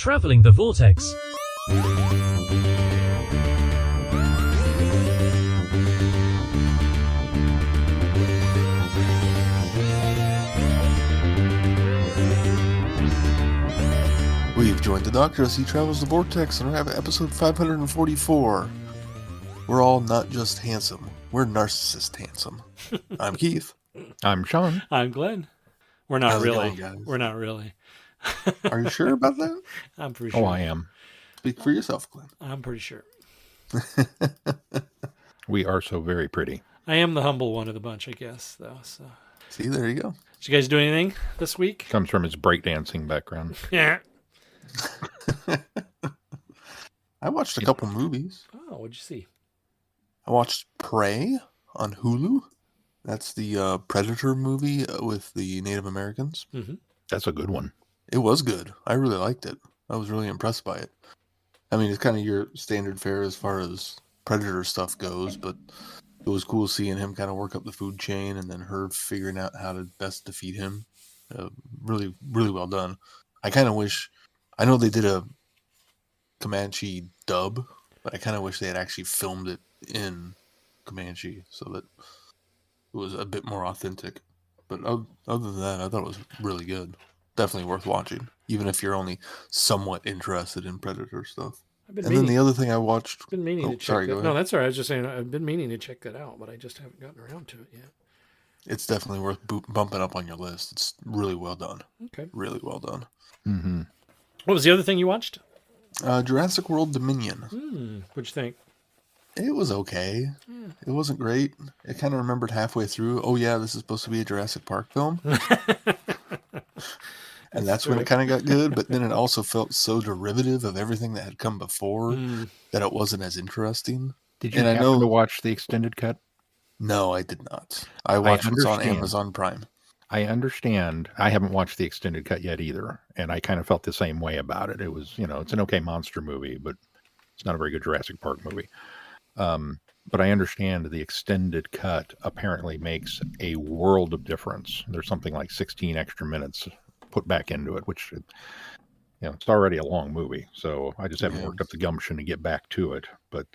Traveling the Vortex. We've joined the Doctor as he travels the Vortex, and we have episode 544. We're all not just handsome, we're narcissist handsome. I'm Keith. I'm Sean. I'm Glenn. We're not How's it really. going, guys? We're not really. Are you sure about that? I'm pretty sure. Oh, I am. Speak for yourself, Glenn. I'm pretty sure. We are so very pretty. I am the humble one of the bunch, I guess, though. So, See, there you go. did you guys do anything this week? Comes from his breakdancing background. Yeah. I watched a couple movies. Oh, what'd you see? I watched Prey on Hulu. That's the Predator movie with the Native Americans. Mm-hmm. That's a good one. It was good. I really liked it. I was really impressed by it. I mean, it's kind of your standard fare as far as Predator stuff goes, but it was cool seeing him kind of work up the food chain and then her figuring out how to best defeat him. Really, really well done. I kind of wish... I know they did a Comanche dub, but I kind of wish they had actually filmed it in Comanche so that it was a bit more authentic. But other than that, I thought it was really good. Definitely worth watching, even if you're only somewhat interested in Predator stuff. Then the other thing I watched... Been meaning to check that. No, that's all right. I was just saying I've been meaning to check that out, but I just haven't gotten around to it yet. It's definitely worth bumping up on your list. It's really well done. Okay. Really well done. Mm-hmm. What was the other thing you watched? Jurassic World Dominion. What'd you think? It was okay. It wasn't great. I kind of remembered halfway through, oh yeah, this is supposed to be a Jurassic Park film. And that's when it kind of got good, but then it also felt so derivative of everything that had come before that it wasn't as interesting. Did you happen to watch the extended cut? No, I did not. I watched what's on Amazon Prime. I understand. I haven't watched the extended cut yet either, and I kind of felt the same way about it. It was, it's an okay monster movie, but it's not a very good Jurassic Park movie. But I understand the extended cut apparently makes a world of difference. There's something like 16 extra minutes put back into it, which, it's already a long movie. So I just haven't worked up the gumption to get back to it. But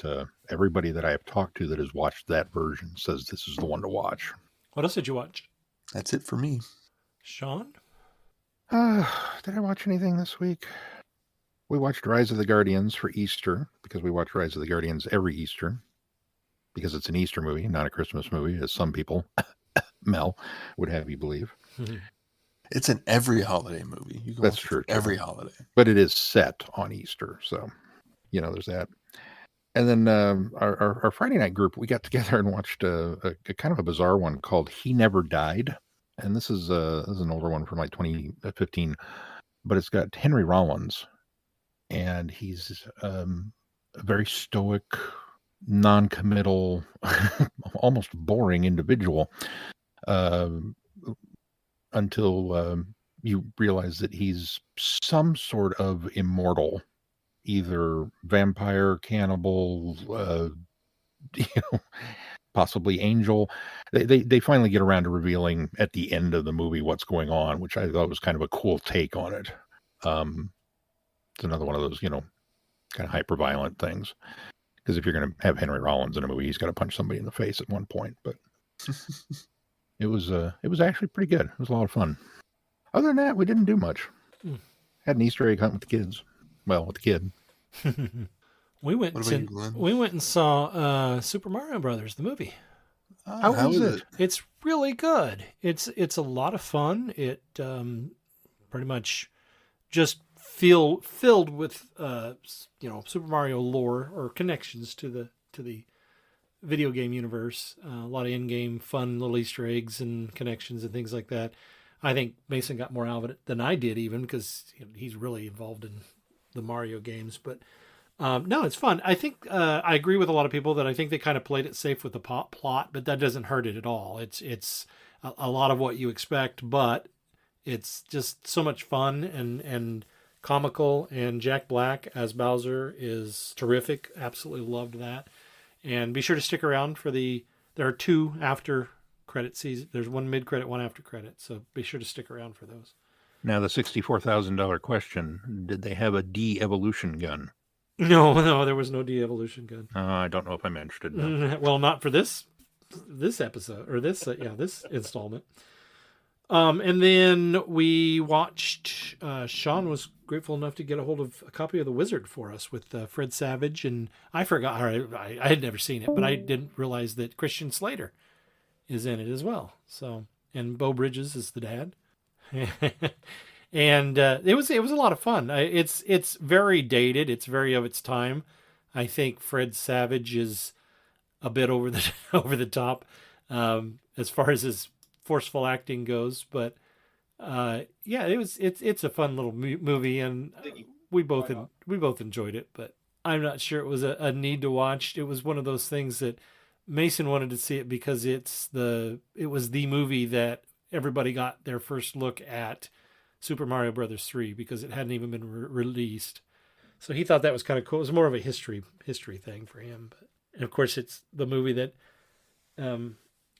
everybody that I have talked to that has watched that version says this is the one to watch. What else did you watch? That's it for me. Sean? Did I watch anything this week? We watched Rise of the Guardians for Easter, because we watch Rise of the Guardians every Easter, because it's an Easter movie, not a Christmas movie, as some people, Mel, would have you believe. It's an every holiday movie. You can That's watch true. Every holiday. But it is set on Easter, so, there's that. And then our Friday night group, we got together and watched a kind of a bizarre one called He Never Died. And this is an older one from like 2015, but it's got Henry Rollins. And he's a very stoic, non-committal, almost boring individual until you realize that he's some sort of immortal. Either vampire, cannibal, possibly angel. They finally get around to revealing at the end of the movie what's going on, which I thought was kind of a cool take on it. It's another one of those, kind of hyper-violent things. Because if you're going to have Henry Rollins in a movie, he's got to punch somebody in the face at one point. But it was actually pretty good. It was a lot of fun. Other than that, we didn't do much. Had an Easter egg hunt with the kids. Well, with the kid. We went and saw Super Mario Brothers, the movie. How was it? It's really good. It's a lot of fun. It pretty much just filled with Super Mario lore or connections to the video game universe. A lot of in-game fun little Easter eggs and connections and things like that. I think Mason got more out of it than I did, even because he's really involved in the Mario games. But no, it's fun. I think I agree with a lot of people that I think they kind of played it safe with the plot, but that doesn't hurt it at all. It's a lot of what you expect, but it's just so much fun and comical. And Jack Black as Bowser is terrific. Absolutely loved that. And be sure to stick around for there are 2 after credit season. There's one mid-credit, one after credit. So be sure to stick around for those. Now, the $64,000 question, did they have a de-evolution gun? No, there was no de-evolution gun. I don't know if I'm interested now. Well, not for this episode, or this installment. And then we watched, Sean was grateful enough to get a hold of a copy of The Wizard for us with Fred Savage. And I forgot, I had never seen it, but I didn't realize that Christian Slater is in it as well. So, and Beau Bridges is the dad. And it was a lot of fun. It's very dated. It's very of its time. I think Fred Savage is a bit over the top as far as his forceful acting goes, but yeah, it's a fun little movie, and we both enjoyed it. But I'm not sure it was a need to watch. It was one of those things that Mason wanted to see it because it was the movie that everybody got their first look at Super Mario Brothers 3 because it hadn't even been released. So he thought that was kind of cool. It was more of a history thing for him. But, and of course, it's the movie that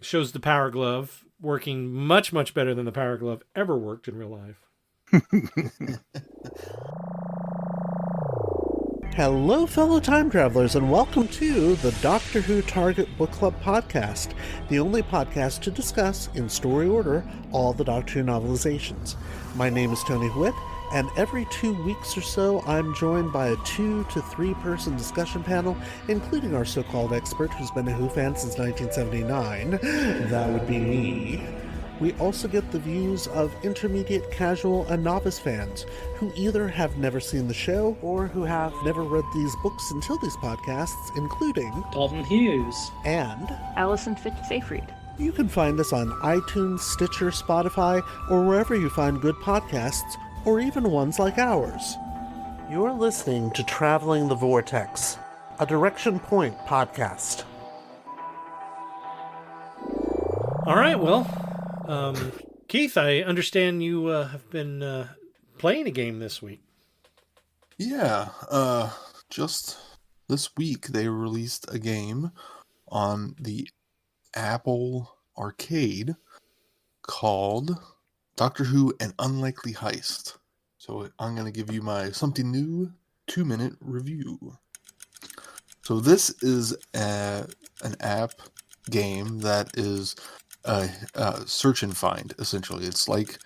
shows the Power Glove working much, much better than the Power Glove ever worked in real life. Hello, fellow time travelers, and welcome to the Doctor Who Target Book Club podcast, the only podcast to discuss, in story order, all the Doctor Who novelizations. My name is Tony Whitt, and every 2 weeks or so, I'm joined by a 2 to 3 person discussion panel, including our so-called expert who's been a Who fan since 1979. That would be me. We also get the views of intermediate, casual, and novice fans who either have never seen the show or who have never read these books until these podcasts, including Dalton Hughes and Alison Seyfried. You can find us on iTunes, Stitcher, Spotify, or wherever you find good podcasts, or even ones like ours. You're listening to Traveling the Vortex, a Direction Point podcast. All right, well, Keith, I understand you have been playing a game this week. Yeah, just this week they released a game on the Apple Arcade called Doctor Who: An Unlikely Heist. So I'm going to give you my something new 2-minute review. So this is an app game that is search and find, essentially. It's like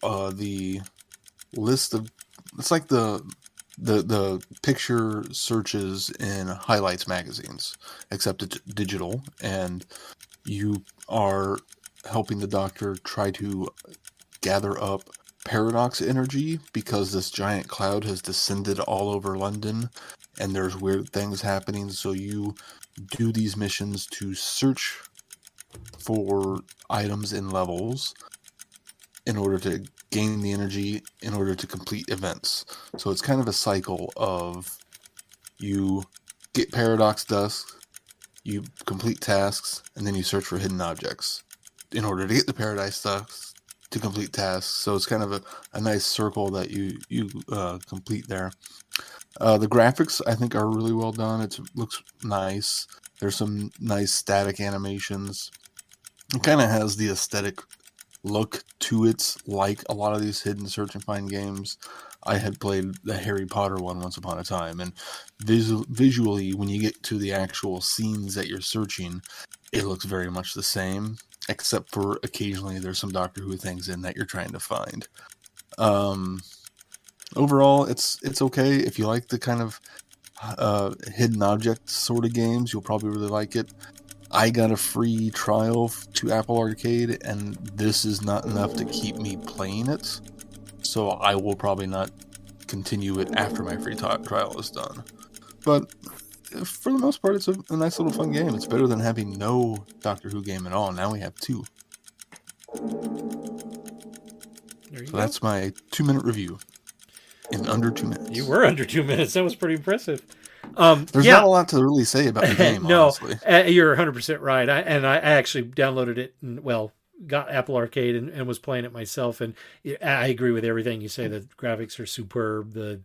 the list of, it's like the picture searches in highlights magazines, except it's digital, and you are helping the Doctor try to gather up paradox energy because this giant cloud has descended all over London and there's weird things happening. So you do these missions to search for items in levels in order to gain the energy in order to complete events. So it's kind of a cycle of you get paradox dust, you complete tasks, and then you search for hidden objects in order to get the paradise dust to complete tasks. So it's kind of a nice circle that you complete there. The graphics, I think, are really well done. It looks nice. There's some nice static animations. It kind of has the aesthetic look to it, like a lot of these hidden search and find games. I had played the Harry Potter one once upon a time, and visually, when you get to the actual scenes that you're searching, it looks very much the same, except for occasionally there's some Doctor Who things in that you're trying to find. Overall, it's okay. If you like the kind of hidden object sort of games, you'll probably really like it. I got a free trial to Apple Arcade, and this is not enough to keep me playing it. So I will probably not continue it after my free trial is done. But for the most part, it's a nice little fun game. It's better than having no Doctor Who game at all. Now we have 2. So that's my 2-minute review. In under 2 minutes. You were under 2 minutes. That was pretty impressive. There's not a lot to really say about the game, no, honestly. You're 100% right. I actually downloaded it and, got Apple Arcade and was playing it myself. And I agree with everything you say. The graphics are superb. The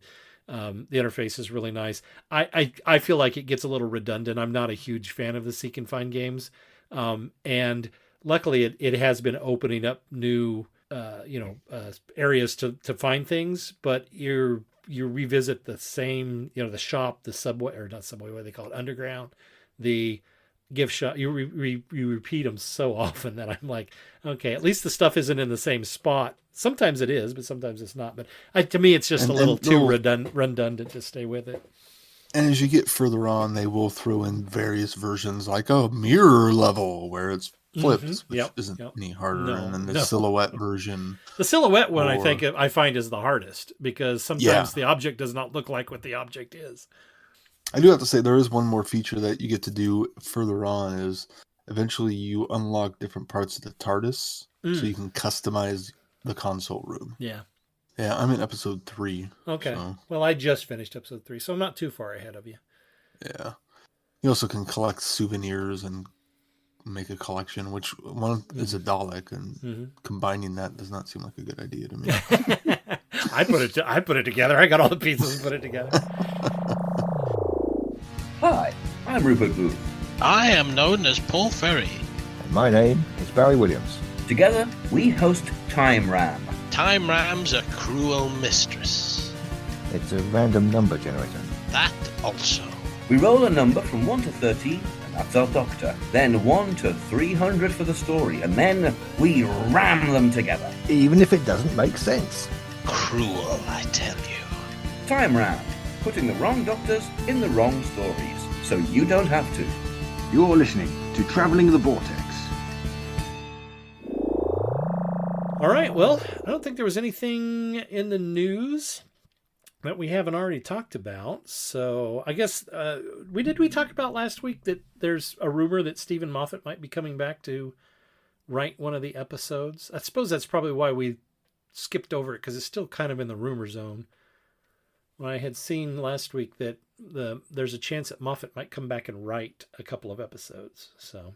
interface is really nice. I feel like it gets a little redundant. I'm not a huge fan of the seek and find games. And luckily it has been opening up new areas to find things, but you revisit the same, the shop, the subway, or not subway, what do they call it, underground, the gift shop. You repeat them so often that I'm like, okay, at least the stuff isn't in the same spot. Sometimes it is, but sometimes it's not. But to me, it's just a little too redundant to stay with it. And as you get further on, they will throw in various versions, like a mirror level where it's flips, which isn't any harder, and then the silhouette version. The silhouette one, I find is the hardest, because sometimes the object does not look like what the object is. I do have to say there is one more feature that you get to do further on, is eventually you unlock different parts of the TARDIS, so you can customize the console room. Yeah. Yeah, I'm in episode 3. Okay. So. Well, I just finished episode 3, so I'm not too far ahead of you. Yeah. You also can collect souvenirs and make a collection, which one is a Dalek, and combining that does not seem like a good idea to me. I put it together. I got all the pieces and put it together. Hi, I'm Rupert Booth. I am known as Paul Ferry. And my name is Barry Williams. Together, we host Time Ram. Time Ram's a cruel mistress. It's a random number generator. That also. We roll a number from 1 to 30, and that's our doctor. Then 1 to 300 for the story, and then we ram them together. Even if it doesn't make sense. Cruel, I tell you. Time Ram, putting the wrong doctors in the wrong stories, so you don't have to. You're listening to Traveling the Vortex. All right, well, I don't think there was anything in the news that we haven't already talked about. So I guess we talk about last week that there's a rumor that Stephen Moffat might be coming back to write one of the episodes. I suppose that's probably why we skipped over it, because it's still kind of in the rumor zone. I had seen last week that there's a chance that Moffat might come back and write a couple of episodes. So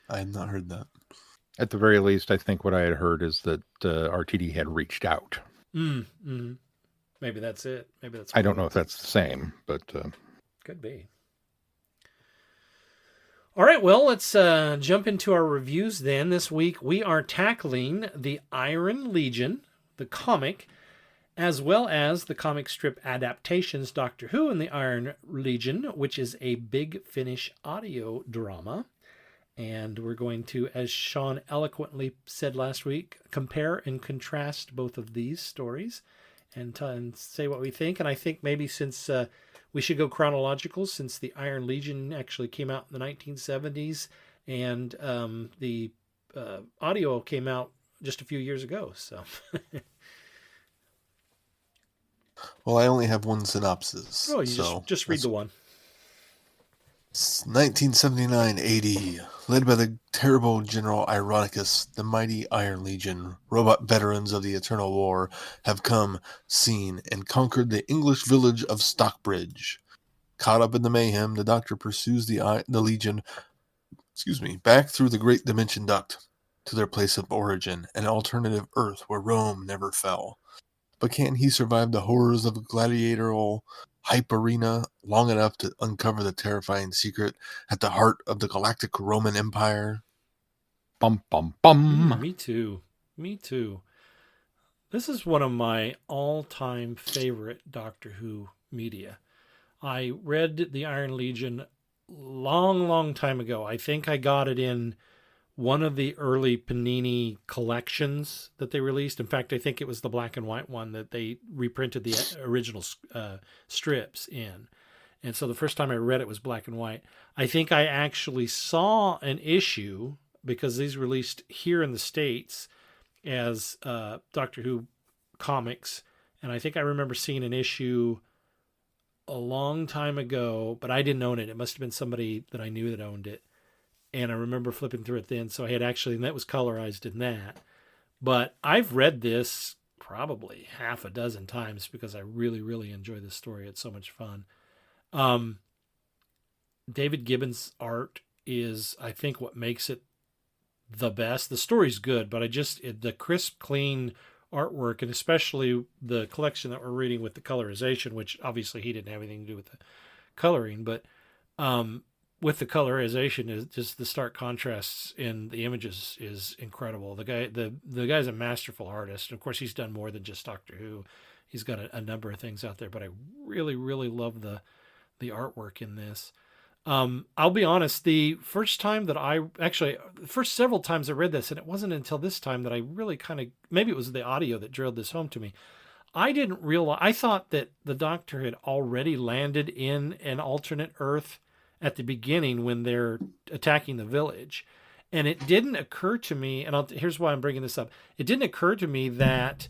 I had not heard that. At the very least, I think what I had heard is that RTD had reached out. Mm-hmm. Maybe that's it. Maybe that's. I don't know if that's the same, but could be. All right, well, let's jump into our reviews then. This week we are tackling the Iron Legion, the comic, as well as the comic strip adaptations Doctor Who and the Iron Legion, which is a Big Finish audio drama. And we're going to, as Sean eloquently said last week, compare and contrast both of these stories and say what we think. And I think maybe since we should go chronological, since the Iron Legion actually came out in the 1970s and the audio came out just a few years ago. So, well, I only have one synopsis. Oh, you just read the one. 1979-80, led by the terrible General Ironicus, the mighty Iron Legion, robot veterans of the Eternal War, have come, seen, and conquered the English village of Stockbridge. Caught up in the mayhem, the Doctor pursues the Legion, back through the Great Dimension Duct to their place of origin, an alternative Earth where Rome never fell. But can he survive the horrors of a gladiatorial hype arena long enough to uncover the terrifying secret at the heart of the galactic Roman Empire? Bum, bum, bum. Me too. This is one of my all-time favorite Doctor Who media. I read the Iron Legion long time ago. I think I got it in one of the early Panini collections that they released. In fact, I think it was the black and white one that they reprinted the original strips in. And so the first time I read it was black and white. I think I actually saw an issue, because these released here in the States as Doctor Who comics. And I think I remember seeing an issue a long time ago, but I didn't own it. It must have been somebody that I knew that owned it. And I remember flipping through it then. So I had actually, and that was colorized in that. But I've read this probably half a dozen times because I really enjoy this story. It's so much fun. David Gibbons' art is, I think, what makes it the best. The story's good, but the crisp, clean artwork, and especially the collection that we're reading with the colorization, which obviously he didn't have anything to do with the coloring, but with the colorization, is just the stark contrasts in the images is incredible. The guy's a masterful artist. Of course, he's done more than just Doctor Who. He's got a number of things out there, but I really, really love the artwork in this. I'll be honest, the first several times I read this, and it wasn't until this time that I really maybe it was the audio that drilled this home to me. I didn't realize, I thought that the Doctor had already landed in an alternate Earth at the beginning when they're attacking the village. And it didn't occur to me, and here's why I'm bringing this up. It didn't occur to me that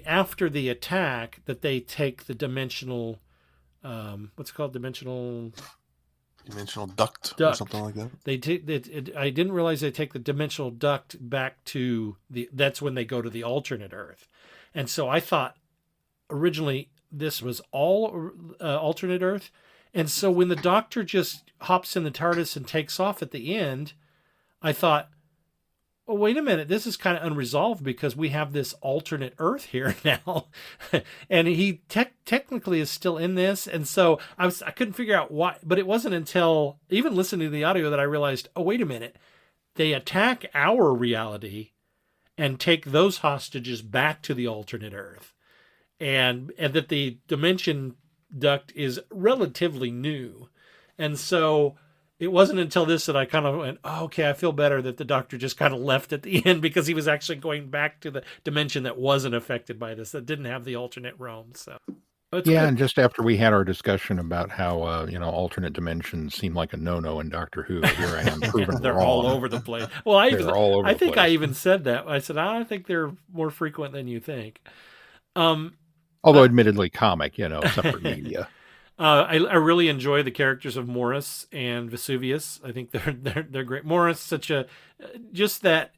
after the attack, that they take the dimensional, what's it called? Dimensional duct or something like that. I didn't realize they take the dimensional duct back to that's when they go to the alternate Earth. And so I thought originally this was all alternate Earth. And so when the Doctor just hops in the TARDIS and takes off at the end, I thought, oh, wait a minute, this is kind of unresolved because we have this alternate Earth here now. And he technically is still in this. And so I couldn't figure out why, but it wasn't until even listening to the audio that I realized, oh, wait a minute, they attack our reality and take those hostages back to the alternate Earth. And that the dimension duct is relatively new. And so it wasn't until this that I kind of went, oh, okay, I feel better that the Doctor just kind of left at the end because he was actually going back to the dimension that wasn't affected by this, that didn't have the alternate realm. So yeah, good. And just after we had our discussion about how alternate dimensions seem like a no-no in Doctor Who, here I am proving they're wrong. all over the place. Well, I think I even said that. I said I think they're more frequent than you think. Although admittedly comic, separate media. I really enjoy the characters of Morris and Vesuvius. I think they're great. Morris, just that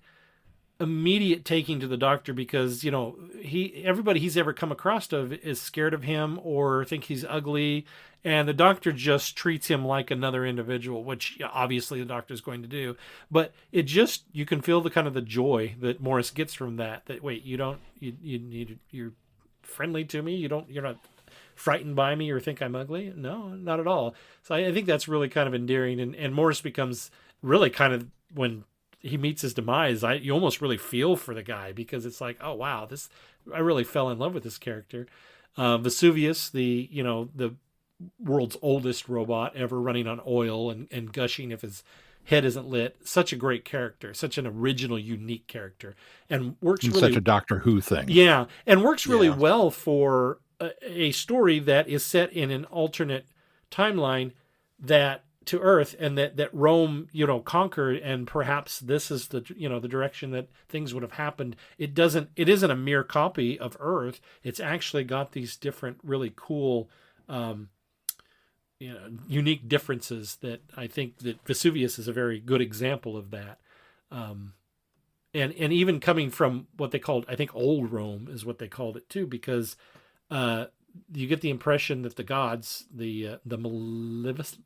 immediate taking to the Doctor because everybody he's ever come across is scared of him or think he's ugly, and the Doctor just treats him like another individual, which obviously the Doctor's going to do. But you can feel the kind of the joy that Morris gets from that. That wait, you're friendly to me. You're not frightened by me or think I'm ugly. No, not at all. So I think that's really kind of endearing. And Morris becomes really kind of, when he meets his demise, you almost really feel for the guy because it's like, oh wow, I really fell in love with this character. Vesuvius, the world's oldest robot ever, running on oil and gushing if his head isn't lit. Such a great character, such an original, unique character, and works really, such a Doctor Who thing. Yeah, and works really well for a story that is set in an alternate timeline to Earth, and that Rome, conquered, and perhaps this is the direction that things would have happened. It isn't a mere copy of Earth. It's actually got these different, really cool, unique differences that I think that Vesuvius is a very good example of that. And even coming from what they called, I think, old Rome is what they called it too, because you get the impression that the gods, the Malevolus,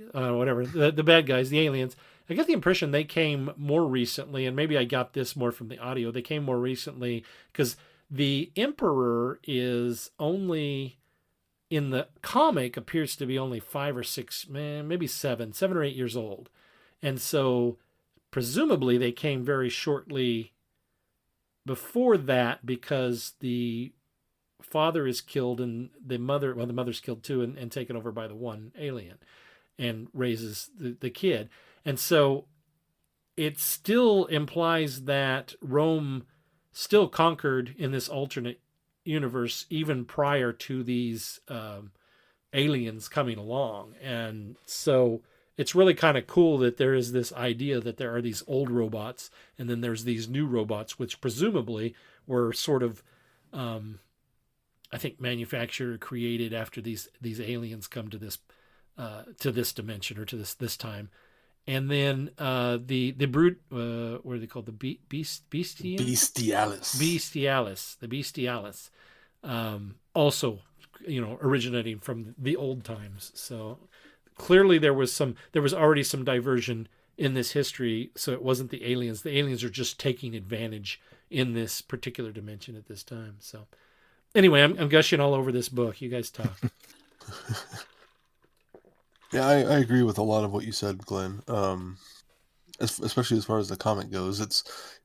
whatever, the bad guys, the aliens, I get the impression they came more recently, and maybe I got this more from the audio. They came more recently because the Emperor is only, in the comic, appears to be only 5 or 6, maybe 7 or 8 years old. And so presumably they came very shortly before that because the father is killed and the mother's killed too and taken over by the one alien and raises the kid. And so it still implies that Rome still conquered in this alternate universe even prior to these aliens coming along. And so it's really kind of cool that there is this idea that there are these old robots and then there's these new robots, which presumably were sort of, I think, manufactured or created after these aliens come to this dimension or to this time. And then the brute, what are they called? The bestialis, also, originating from the old times. So clearly there was already some diversion in this history. So it wasn't the aliens. The aliens are just taking advantage in this particular dimension at this time. So anyway, I'm gushing all over this book. You guys talk. Yeah, I agree with a lot of what you said, Glenn. Especially as far as the comic goes,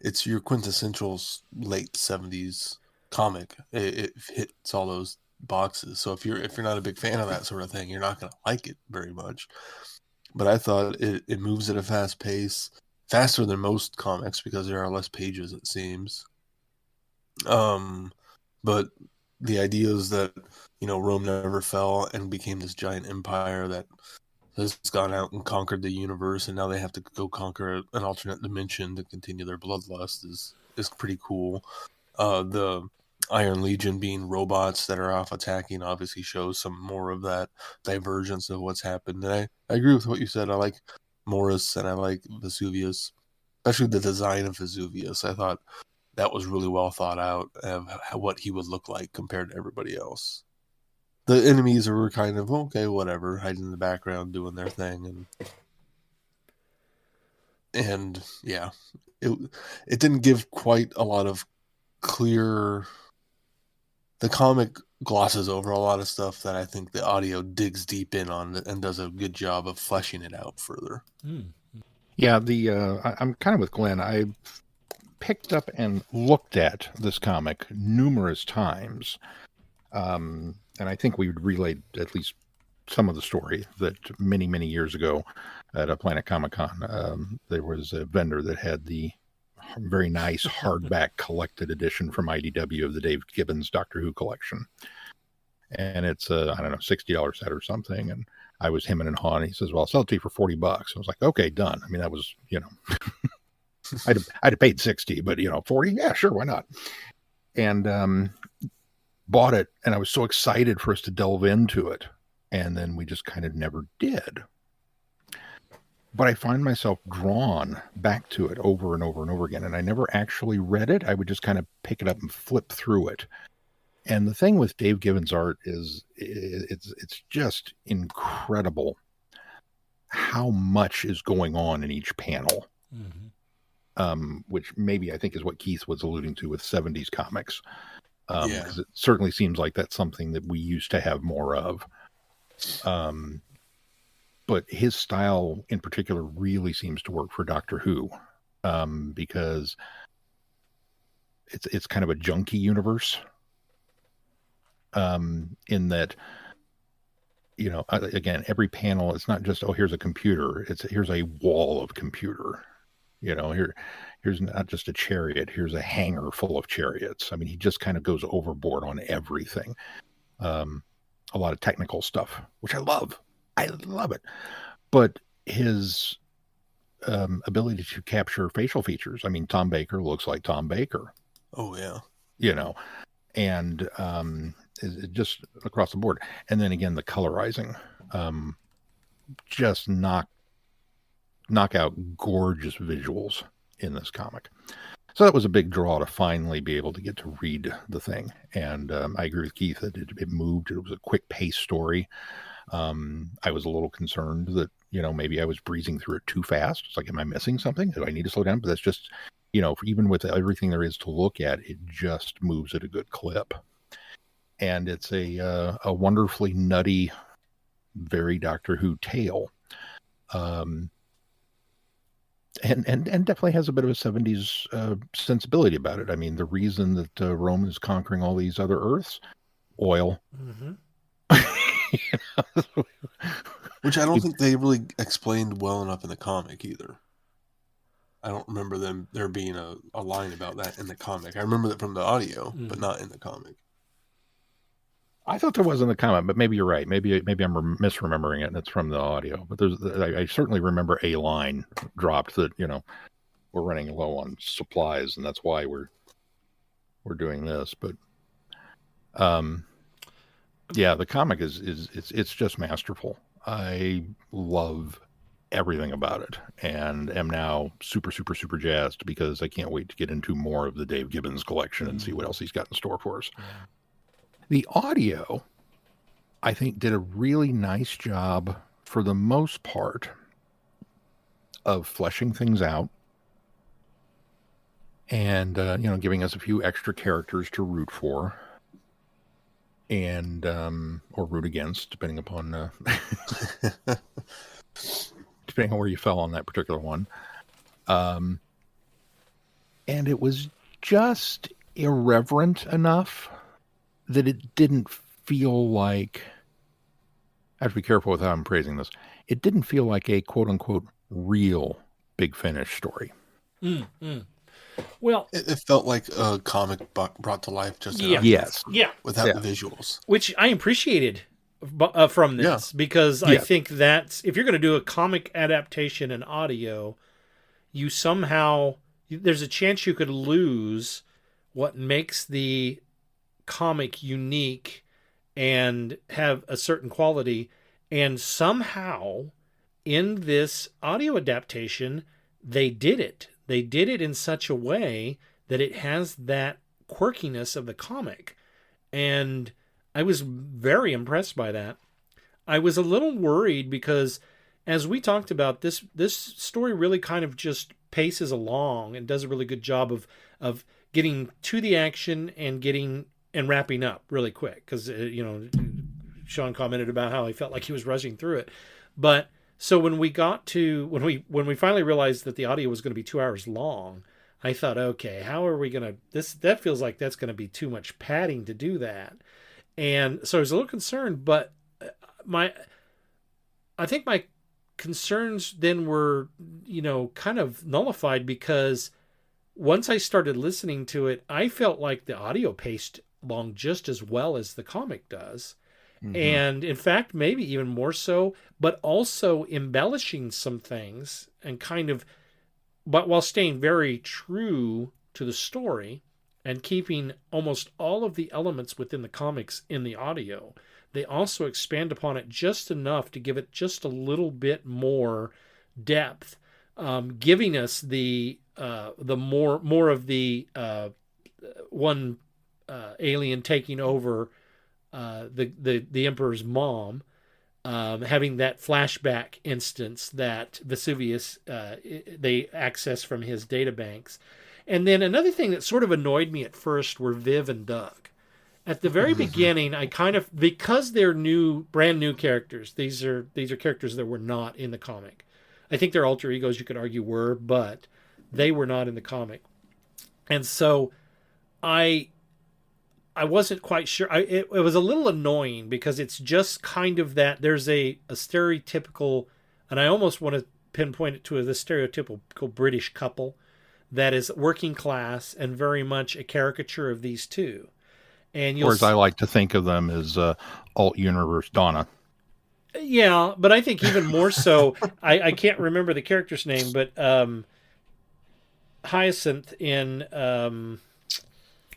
it's your quintessential late '70s comic. It hits all those boxes. So if you're not a big fan of that sort of thing, you're not going to like it very much. But I thought it moves at a fast pace, faster than most comics because there are less pages, it seems. But the idea is that Rome never fell and became this giant empire that has gone out and conquered the universe, and now they have to go conquer an alternate dimension to continue their bloodlust is pretty cool. The Iron Legion being robots that are off attacking obviously shows some more of that divergence of what's happened. And I agree with what you said. I like Morris and I like Vesuvius, especially the design of Vesuvius. I thought that was really well thought out of what he would look like compared to everybody else. The enemies were kind of okay, whatever, hiding in the background, doing their thing, and yeah, it didn't give quite a lot of clear. The comic glosses over a lot of stuff that I think the audio digs deep in on and does a good job of fleshing it out further. Yeah, I'm kind of with Glenn. I picked up and looked at this comic numerous times. And I think we relayed at least some of the story that many, many years ago at a Planet Comic Con, there was a vendor that had the very nice hardback collected edition from IDW of the Dave Gibbons Doctor Who collection. And it's I don't know, $60 set or something. And I was hemming and hawing. He says, well, I'll sell it to you for $40. I was like, okay, done. I mean, that was, I'd have paid 60, but 40. Yeah, sure. Why not? And, bought it, and I was so excited for us to delve into it, and then we just kind of never did. But I find myself drawn back to it over and over and over again, and I never actually read it. I would just kind of pick it up and flip through it. And the thing with Dave Gibbons' art is it's just incredible how much is going on in each panel, which maybe I think is what Keith was alluding to with 70s comics. Because it certainly seems like that's something that we used to have more of. But his style in particular really seems to work for Doctor Who, because it's kind of a junky universe, in that, again, every panel, it's not just, here's a computer. Here's a wall of computer. Here's not just a chariot, here's a hangar full of chariots. I mean, he just kind of goes overboard on everything. A lot of technical stuff, which I love. I love it. But his ability to capture facial features. I mean, Tom Baker looks like Tom Baker. Oh, yeah. And just across the board. And then again, the colorizing. Just knock out gorgeous visuals in this comic. So that was a big draw to finally be able to get to read the thing. And I agree with Keith that it moved. It was a quick pace story. I was a little concerned that, maybe I was breezing through it too fast. It's like, am I missing something? Do I need to slow down? But that's just, even with everything there is to look at, it just moves at a good clip. And it's a wonderfully nutty, very Doctor Who tale. And definitely has a bit of a 70s sensibility about it. I mean, the reason that Rome is conquering all these other Earths, oil. Which I don't think they really explained well enough in the comic either. I don't remember there being a line about that in the comic. I remember that from the audio, but not in the comic. I thought there was in the comic, but maybe you're right. Maybe I'm misremembering it, and it's from the audio. But I certainly remember a line dropped that we're running low on supplies, and that's why we're doing this. But yeah, the comic it's just masterful. I love everything about it, and am now super, super, super jazzed because I can't wait to get into more of the Dave Gibbons collection and see what else he's got in store for us. Yeah. The audio, I think, did a really nice job, for the most part, of fleshing things out and, giving us a few extra characters to root for. and or root against, depending upon depending on where you fell on that particular one. And it was just irreverent enough that it didn't feel like, I have to be careful with how I'm praising this, it didn't feel like a quote-unquote real Big Finish story. Well, It felt like a comic brought to life just Yeah. enough Yes. yeah, without the visuals. which I appreciated from this, because I Yeah. think that's, if you're going to do a comic adaptation in audio, you somehow, there's a chance you could lose what makes the comic unique and have a certain quality. And somehow in this audio adaptation, they did it. They did it in such a way that it has that quirkiness of the comic. And I was very impressed by that. I was a little worried because, as we talked about, this story really kind of just paces along and does a really good job of getting to the action and wrapping up really quick. Because Sean commented about how he felt like he was rushing through it, but so when we finally realized that the audio was going to be 2 hours long, I thought, okay, how are we going to that feels like that's going to be too much padding to do that. And so I was a little concerned, but I think my concerns then were, kind of nullified, because once I started listening to it, I felt like the audio paced along just as well as the comic does. Mm-hmm. And in fact, maybe even more so, but also embellishing some things and but while staying very true to the story and keeping almost all of the elements within the comics in the audio. They also expand upon it just enough to give it just a little bit more depth, giving us the more of the one alien taking over the Emperor's mom, having that flashback instance that Vesuvius they access from his databanks. And then another thing that sort of annoyed me at first were Viv and Doug. At the very beginning, I kind of, because they're brand new characters, these are characters that were not in the comic. I think their alter egos, you could argue, were, but they were not in the comic. And so I wasn't quite sure. It was a little annoying because it's just kind of that there's a stereotypical, and I almost want to pinpoint it to the stereotypical British couple that is working class and very much a caricature of these two. And or as I like to think of them as alt universe Donna. Yeah, but I think even more so, I can't remember the character's name, but Hyacinth in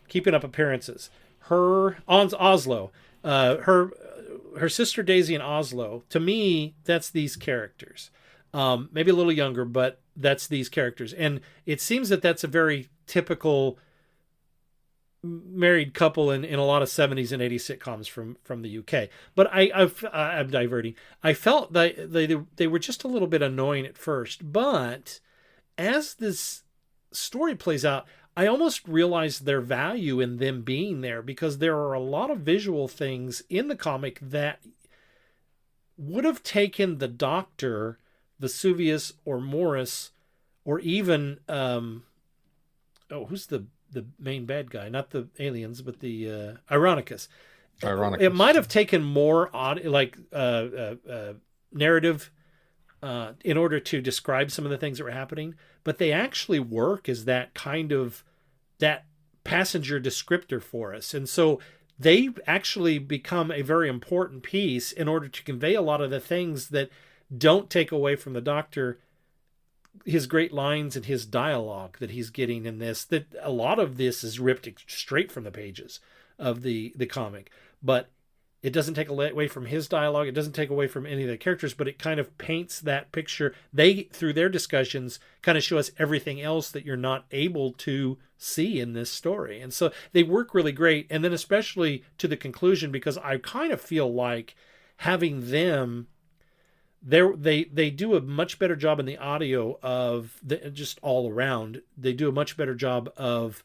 Keeping Up Appearances. Oslo, her sister Daisy and Oslo, to me, that's these characters. Maybe a little younger, but that's these characters. And it seems that that's a very typical married couple in a lot of 70s and 80s sitcoms from the UK. But I'm diverting. I felt that they were just a little bit annoying at first, but as this story plays out, I almost realized their value in them being there, because there are a lot of visual things in the comic that would have taken the Doctor, Vesuvius, or Morris, or even who's the main bad guy? Not the aliens, but the Ironicus. It might have taken more narrative in order to describe some of the things that were happening, but they actually work as that kind of that passenger descriptor for us. And so they actually become a very important piece in order to convey a lot of the things that don't take away from the Doctor, his great lines and his dialogue that he's getting in this, that a lot of this is ripped straight from the pages of the comic, but it doesn't take away from his dialogue. It doesn't take away from any of the characters, but it kind of paints that picture. They, through their discussions, kind of show us everything else that you're not able to see in this story. And so they work really great. And then especially to the conclusion, because I kind of feel like having them, they do a much better job in the audio of just all around. They do a much better job of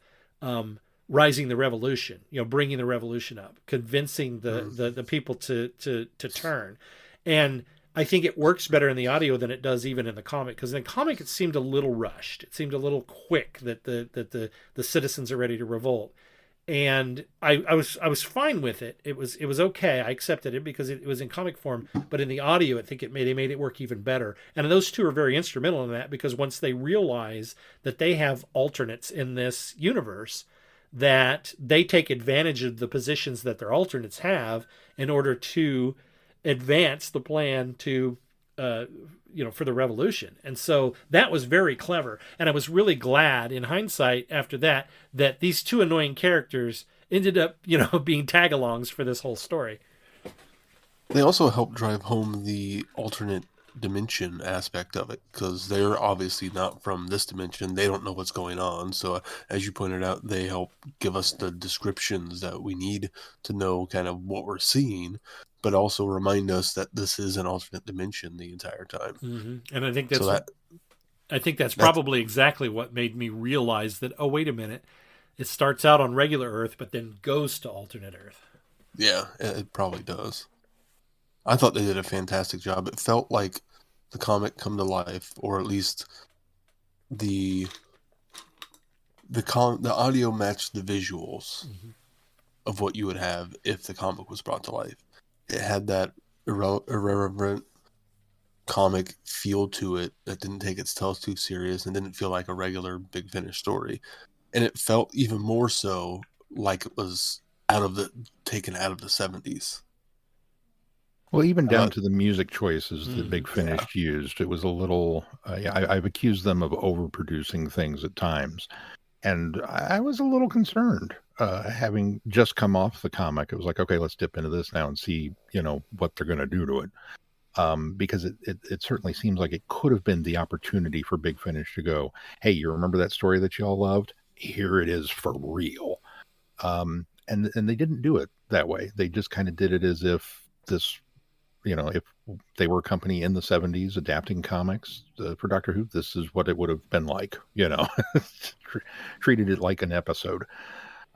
rising the revolution, bringing the revolution up, convincing the people to turn. And I think it works better in the audio than it does even in the comic, because in the comic it seemed a little rushed. It seemed a little quick that the citizens are ready to revolt. And I was fine with it. It was okay. I accepted it because it was in comic form, but in the audio, I think they made it work even better. And those two are very instrumental in that, because once they realize that they have alternates in this universe, that they take advantage of the positions that their alternates have in order to advance the plan to for the revolution. And so that was very clever. And I was really glad in hindsight after that these two annoying characters ended up, being tag-alongs for this whole story. They also help drive home the alternate dimension aspect of it, because they're obviously not from this dimension. They don't know what's going on. So as you pointed out, they help give us the descriptions that we need to know kind of what we're seeing, but also remind us that this is an alternate dimension the entire time. Mm-hmm. And I think that's probably exactly what made me realize that, oh, wait a minute, it starts out on regular Earth, but then goes to alternate Earth. Yeah, it probably does. I thought they did a fantastic job. It felt like the comic come to life, or at least the audio matched the visuals of what you would have if the comic was brought to life. It had that irreverent comic feel to it that didn't take itself too serious and didn't feel like a regular Big Finish story. And it felt even more so like it was taken out of the 70s. Well, even down to the music choices that Big Finish used, it was a little. I've accused them of overproducing things at times, and I was a little concerned. Having just come off the comic, it was like, okay, let's dip into this now and see, what they're going to do to it. Because it certainly seems like it could have been the opportunity for Big Finish to go, hey, you remember that story that you all loved? Here it is for real. And they didn't do it that way. They just kind of did it as if this. If they were a company in the 70s adapting comics for Doctor Who, this is what it would have been like, treated it like an episode.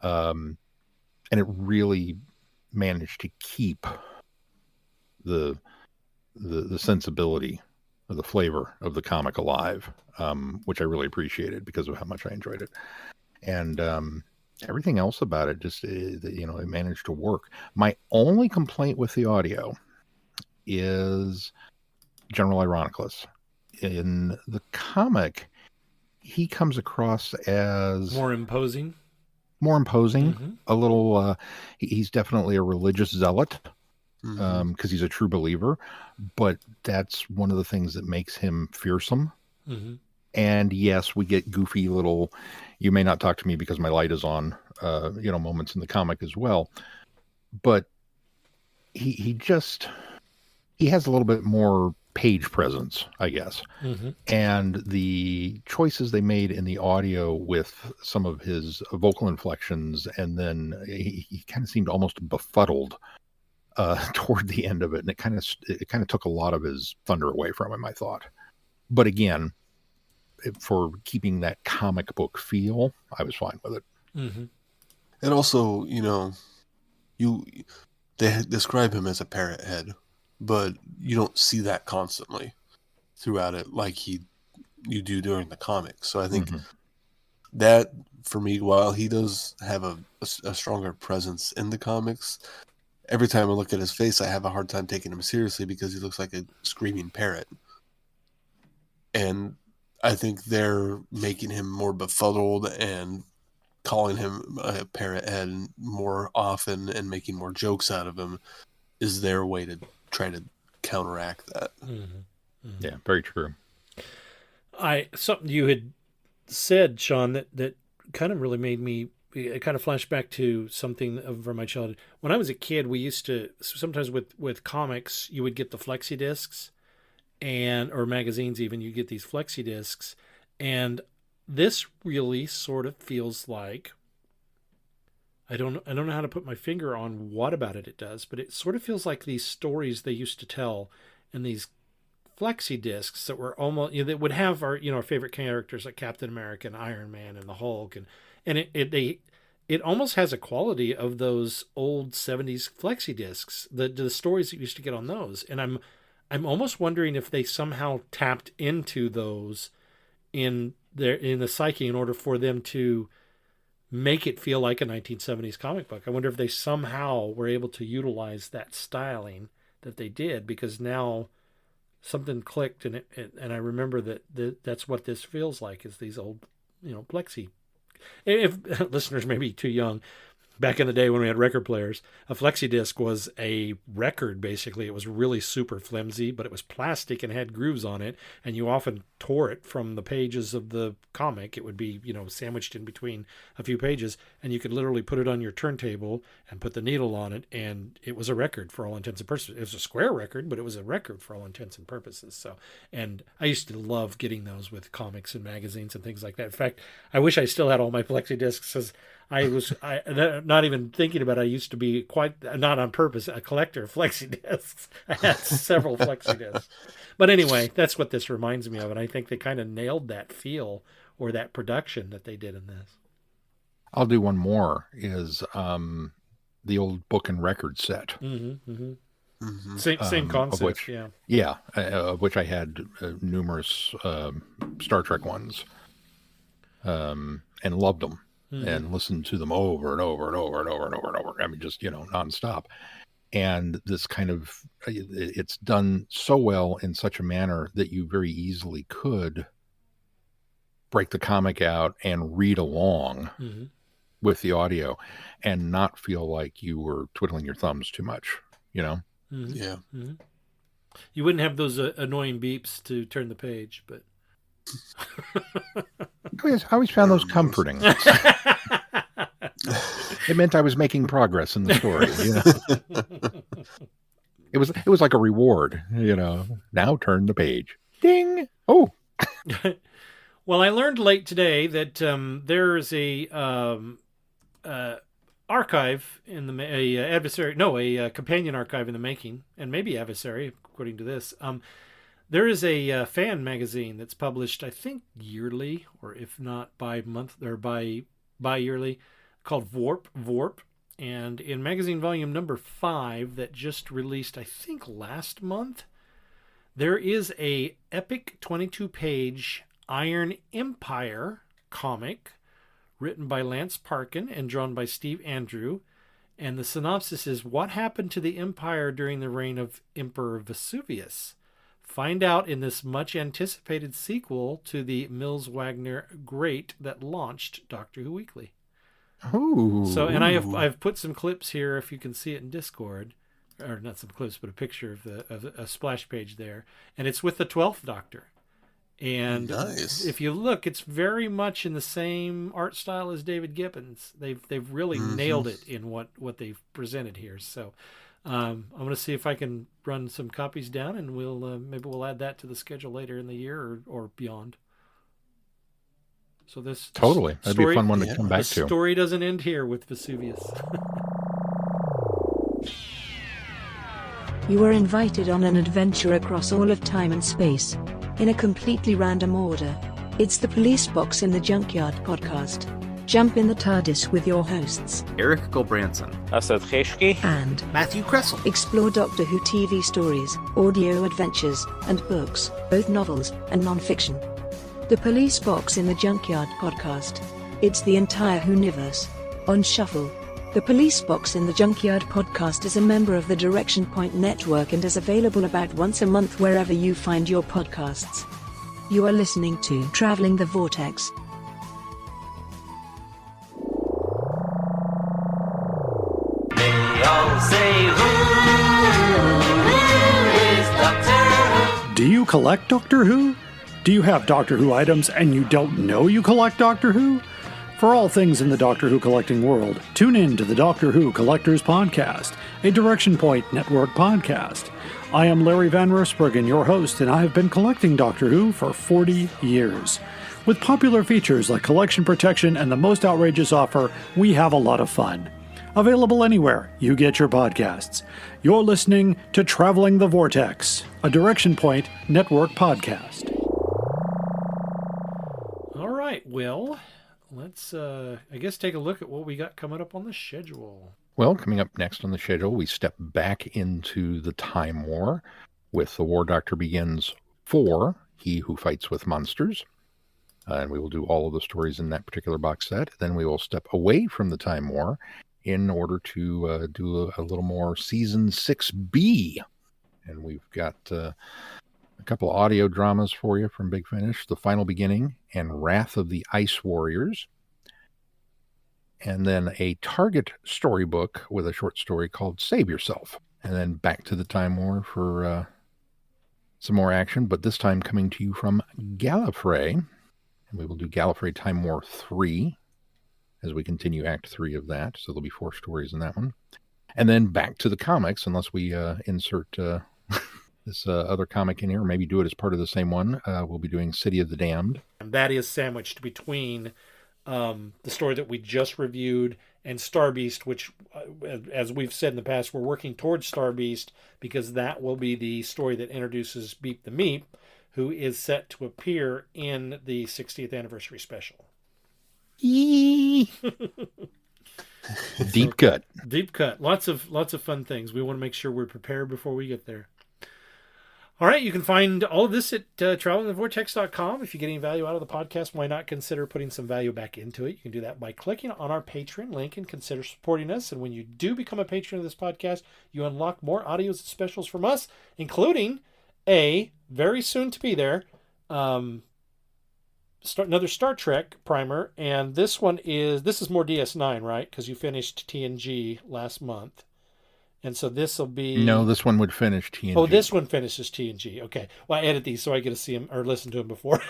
And it really managed to keep the sensibility or the flavor of the comic alive, which I really appreciated because of how much I enjoyed it. And everything else about it just, it managed to work. My only complaint with the audio is General Ironicus. In the comic, he comes across as more imposing, a little. He's definitely a religious zealot because he's a true believer, but that's one of the things that makes him fearsome. And yes, we get goofy little, you may not talk to me because my light is on, moments in the comic as well, but he has a little bit more page presence, I guess. And the choices they made in the audio with some of his vocal inflections, and then he kind of seemed almost befuddled toward the end of it. And it kind of took a lot of his thunder away from him, I thought. But again, for keeping that comic book feel, I was fine with it. And also, they describe him as a parrot head, but you don't see that constantly throughout it like you do during the comics. So I think that, for me, while he does have a stronger presence in the comics, every time I look at his face, I have a hard time taking him seriously because he looks like a screaming parrot. And I think they're making him more befuddled and calling him a parrot head more often and making more jokes out of him is their way to try to counteract that. Yeah, very true. Something you had said, Sean, that kind of really made me, it kind of flashed back to something from my childhood. When I was a kid, we used to, sometimes with comics, you would get the flexi discs or magazines even, you get these flexi discs. And this really sort of feels like, I don't know how to put my finger on what about it does, but it sort of feels like these stories they used to tell in these flexi discs that were almost, that would have our, our favorite characters like Captain America and Iron Man and the Hulk, and it almost has a quality of those old 70s flexi discs, the stories that you used to get on those. And I'm almost wondering if they somehow tapped into those in the psyche in order for them to make it feel like a 1970s comic book. I wonder if they somehow were able to utilize that styling that they did, because now something clicked, and I remember that's what this feels like, is these old, plexi. If listeners may be too young, back in the day when we had record players, a flexi disc was a record, basically. It was really super flimsy, but it was plastic and had grooves on it, and you often tore it from the pages of the comic. It would be, sandwiched in between a few pages, and you could literally put it on your turntable and put the needle on it, and it was a record for all intents and purposes. It was a square record, but it was a record for all intents and purposes. So, and I used to love getting those with comics and magazines and things like that. In fact, I wish I still had all my flexi discs, as I not even thinking about it, I used to be quite, not on purpose, a collector of flexi discs. I had several flexi discs. But anyway, that's what this reminds me of, and I think they kind of nailed that feel or that production that they did in this. I'll do one more, is the old book and record set. Mm-hmm, mm-hmm. Mm-hmm. Same concept, yeah. Yeah, of which I had numerous Star Trek ones, and loved them. Mm-hmm. And listened to them over and over and over and over and over and over. I mean, just, nonstop. And this kind of, it's done so well in such a manner that you very easily could break the comic out and read along mm-hmm. with the audio and not feel like you were twiddling your thumbs too much, Mm-hmm. Yeah. Mm-hmm. You wouldn't have those annoying beeps to turn the page, but... I always found those comforting. It meant I was making progress in the story. It was like a reward. Now turn the page. Ding. Oh. Well, I learned late today that there is a archive in a companion archive in the making, and maybe adversary, according to this. There is a fan magazine that's published, I think, yearly, or if not bi-month or bi-yearly, called Vorp. And in magazine volume number 5 that just released, I think, last month, there is a epic 22-page Iron Empire comic written by Lance Parkin and drawn by Steve Andrew. And the synopsis is, what happened to the Empire during the reign of Emperor Vesuvius? Find out in this much-anticipated sequel to the Mills Wagner Great that launched Doctor Who Weekly. Oh. So, and I've put some clips here, if you can see it in Discord, or not some clips, but a picture of a splash page there, and it's with the 12th Doctor. And nice. If you look, it's very much in the same art style as David Gibbons. They've really mm-hmm. nailed it in what they've presented here. So. I'm going to see if I can run some copies down, and maybe we'll add that to the schedule later in the year or beyond. So this totally that'd be a fun one to come back to. The story doesn't end here with Vesuvius. You are invited on an adventure across all of time and space, in a completely random order. It's the Police Box in the Junkyard podcast. Jump in the TARDIS with your hosts, Eric Gulbranson, Asad Kheshki, and Matthew Kressel. Explore Doctor Who TV stories, audio adventures, and books, both novels and non-fiction. The Police Box in the Junkyard podcast. It's the entire Whoniverse on shuffle. The Police Box in the Junkyard podcast is a member of the Direction Point Network and is available about once a month wherever you find your podcasts. You are listening to Traveling the Vortex. Do you collect Doctor Who? Do you have Doctor Who items and you don't know you collect Doctor Who? For all things in the Doctor Who collecting world, tune in to the Doctor Who Collectors Podcast, a Direction Point Network podcast. I am Larry Van Rosbergen, your host, and I have been collecting Doctor Who for 40 years. With popular features like collection protection and the most outrageous offer, we have a lot of fun. Available anywhere you get your podcasts. You're listening to Traveling the Vortex, a Direction Point Network podcast. All right, well, let's, I guess, take a look at what we got coming up on the schedule. Well, coming up next on the schedule, we step back into the Time War with The War Doctor Begins 4, He Who Fights with Monsters. And we will do all of the stories in that particular box set. Then we will step away from the Time War in order to do a little more Season 6B. And we've got a couple audio dramas for you from Big Finish, The Final Beginning and Wrath of the Ice Warriors. And then a Target storybook with a short story called Save Yourself. And then back to the Time War for some more action, but this time coming to you from Gallifrey. And we will do Gallifrey Time War 3 as we continue Act 3 of that. So there'll be 4 stories in that one. And then back to the comics, unless we insert this other comic in here, or maybe do it as part of the same one. We'll be doing City of the Damned. And that is sandwiched between the story that we just reviewed and Star Beast, which, as we've said in the past, we're working towards Star Beast because that will be the story that introduces Beep the Meep, who is set to appear in the 60th anniversary special. Deep cut. Deep cut. Lots of fun things. We want to make sure we're prepared before we get there. All right, you can find all of this at travelingthevortex.com. If you get any value out of the podcast, why not consider putting some value back into it? You can do that by clicking on our Patreon link and consider supporting us. And when you do become a patron of this podcast, you unlock more audios and specials from us, including a very soon to be there another Star Trek primer. And this is more DS9, right? Because you finished TNG last month. And so this will be... No, this one would finish TNG. Oh, this one finishes TNG. Okay. Well, I edit these so I get to see them or listen to them before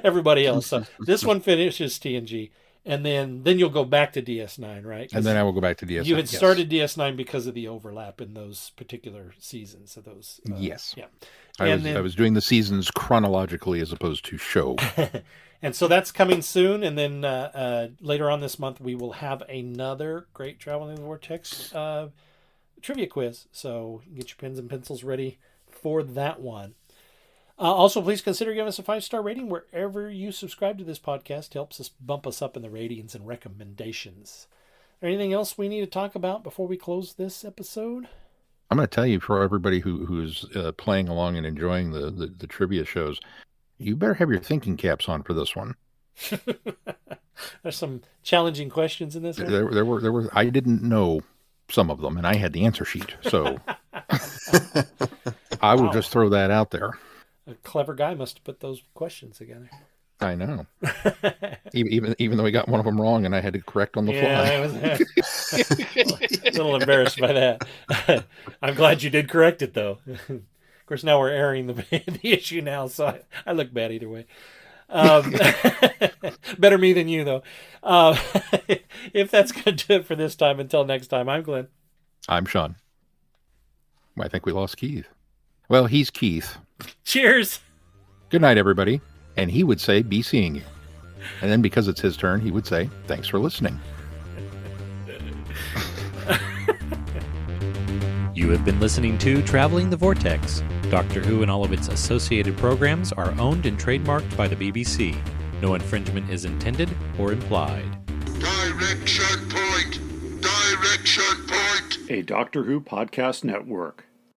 everybody else. So this one finishes TNG. And then you'll go back to DS9, right? And then I will go back to DS9. You had started DS9 because of the overlap in those particular seasons. Of those. Yes. Yeah. I was doing the seasons chronologically as opposed to show. And so that's coming soon. And then later on this month, we will have another great Traveling the Vortex trivia quiz, so get your pens and pencils ready for that one. Also, please consider giving us a 5-star rating wherever you subscribe to this podcast. It helps us bump us up in the ratings and recommendations. Anything else we need to talk about before we close this episode? I'm going to tell you, for everybody who's playing along and enjoying the trivia shows, you better have your thinking caps on for this one. There's some challenging questions in this one. There were. I didn't know some of them, and I had the answer sheet, so I will just throw that out there. A clever guy must have put those questions together. I know. even though he got one of them wrong, and I had to correct on the fly. I was a little embarrassed by that. I'm glad you did correct it, though. Of course, now we're airing the issue now, so I look bad either way. Better me than you, though. If that's going to do it for this time, until next time, I'm Glenn. I'm Sean. I think we lost Keith. Well, he's Keith. Cheers. Good night, everybody. And he would say, be seeing you. And then because it's his turn, he would say, thanks for listening. You have been listening to Traveling the Vortex. Doctor Who and all of its associated programs are owned and trademarked by the BBC. No infringement is intended or implied. Direction point! Direction point! A Doctor Who podcast network.